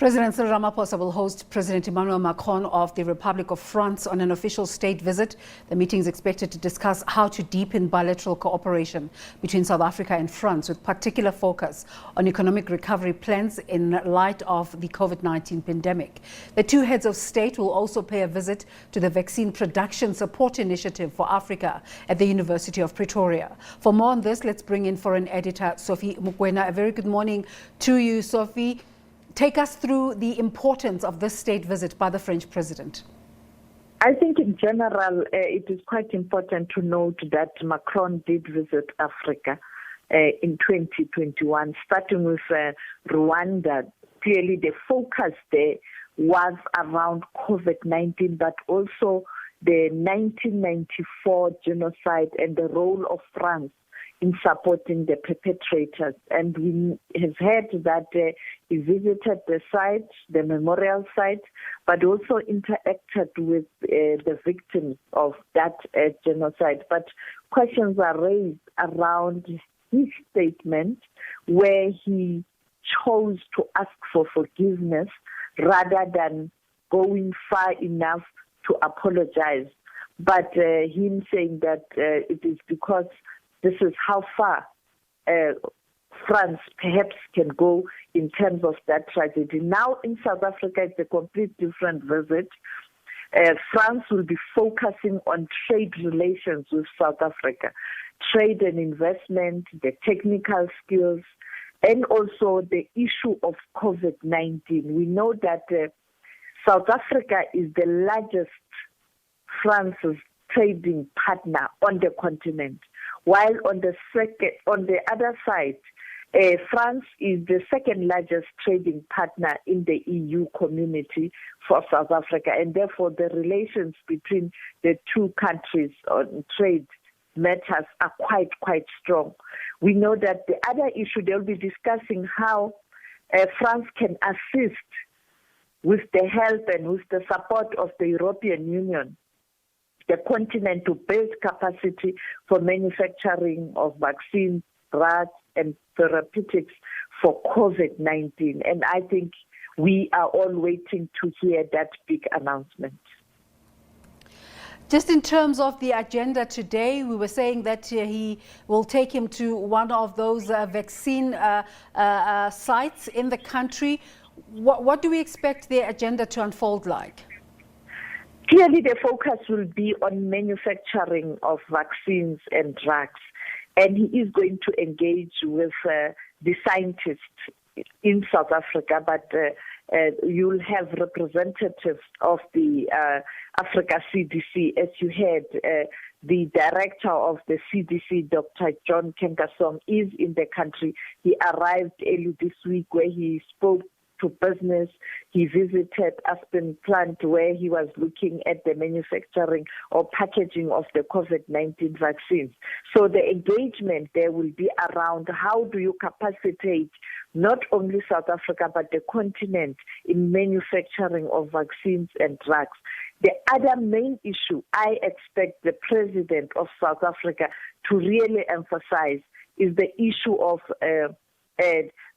President Cyril Ramaphosa will host President Emmanuel Macron of the Republic of France on an official state visit. The meeting is expected to discuss how to deepen bilateral cooperation between South Africa and France, with particular focus on economic recovery plans in light of the COVID-19 pandemic. The two heads of state will also pay a visit to the Vaccine Production Support Initiative for Africa at the University of Pretoria. For more on this, let's bring in foreign editor Sophie Mokoena. A very good morning to you, Sophie. Take us through the importance of this state visit by the French president. I think in general, it is quite important to note that Macron did visit Africa in 2021, starting with Rwanda. Clearly, the focus there was around COVID-19, but also the 1994 genocide and the role of France in supporting the perpetrators. And we have heard that he visited the site, the memorial site, but also interacted with the victims of that genocide. But questions are raised around his statement where he chose to ask for forgiveness rather than going far enough to apologize. But him saying that it is because this is how far France perhaps can go in terms of that tragedy. Now in South Africa, it's a complete different visit. France will be focusing on trade relations with South Africa, trade and investment, the technical skills, and also the issue of COVID-19. We know that South Africa is the largest France's trading partner on the continent, while on the other side, France is the second largest trading partner in the EU community for South Africa, and therefore the relations between the two countries on trade matters are quite strong. We know that the other issue, they'll be discussing how France can assist with the help and with the support of the European Union, the continent, to build capacity for manufacturing of vaccines, drugs, and therapeutics for COVID-19. And I think we are all waiting to hear that big announcement. Just in terms of the agenda today, we were saying that he will take him to one of those vaccine sites in the country. What do we expect the agenda to unfold like? Clearly, the focus will be on manufacturing of vaccines and drugs, and he is going to engage with the scientists in South Africa, but you'll have representatives of the Africa CDC. As you heard, the director of the CDC, Dr. John Kengasong, is in the country. He arrived early this week where he spoke to business. He visited Aspen plant where he was looking at the manufacturing or packaging of the COVID-19 vaccines. So the engagement there will be around how do you capacitate not only South Africa but the continent in manufacturing of vaccines and drugs. The other main issue I expect the president of South Africa to really emphasize is the issue of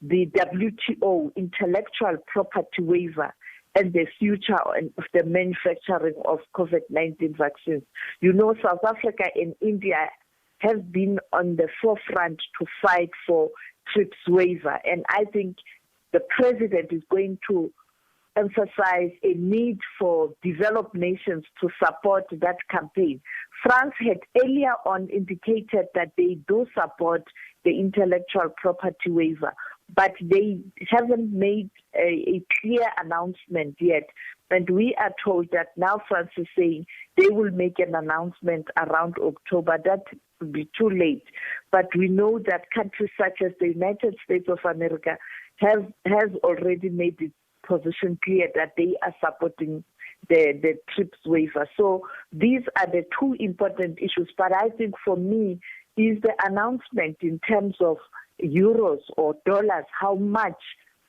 the WTO intellectual property waiver and the future of the manufacturing of COVID-19 vaccines. You know, South Africa and India have been on the forefront to fight for TRIPS waiver, and I think the president is going to emphasize a need for developed nations to support that campaign. France had earlier on indicated that they do support the intellectual property waiver, but they haven't made a clear announcement yet. And we are told that now France is saying they will make an announcement around October. That would be too late. But we know that countries such as the United States of America has already made its position clear that they are supporting the TRIPS waiver. So these are the two important issues. But I think for me is the announcement in terms of euros or dollars, how much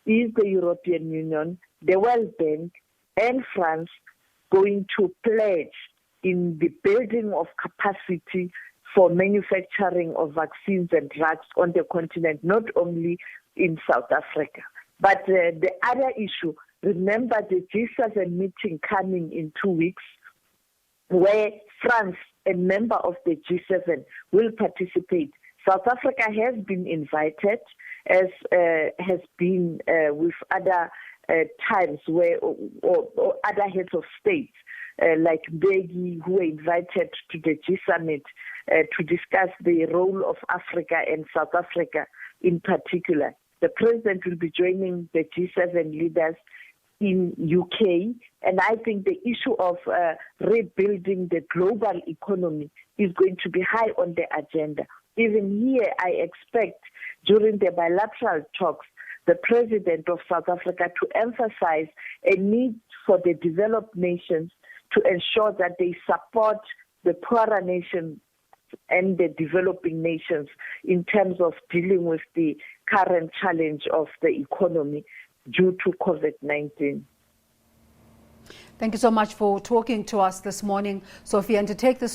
is the European Union, the World Bank, and France going to pledge in the building of capacity for manufacturing of vaccines and drugs on the continent, not only in South Africa. But the other issue, remember the G7 meeting coming in 2 weeks, where France, a member of the G7, will participate. South Africa has been invited, as has been with other times where or other heads of state, like Mbeki, who were invited to the G Summit to discuss the role of Africa and South Africa in particular. The president will be joining the G7 leaders in UK, and I think the issue of rebuilding the global economy is going to be high on the agenda. Even here, I expect during the bilateral talks, the president of South Africa to emphasize a need for the developed nations to ensure that they support the poorer nations and the developing nations in terms of dealing with the current challenge of the economy due to COVID-19. Thank you so much for talking to us this morning, Sophie. And to take this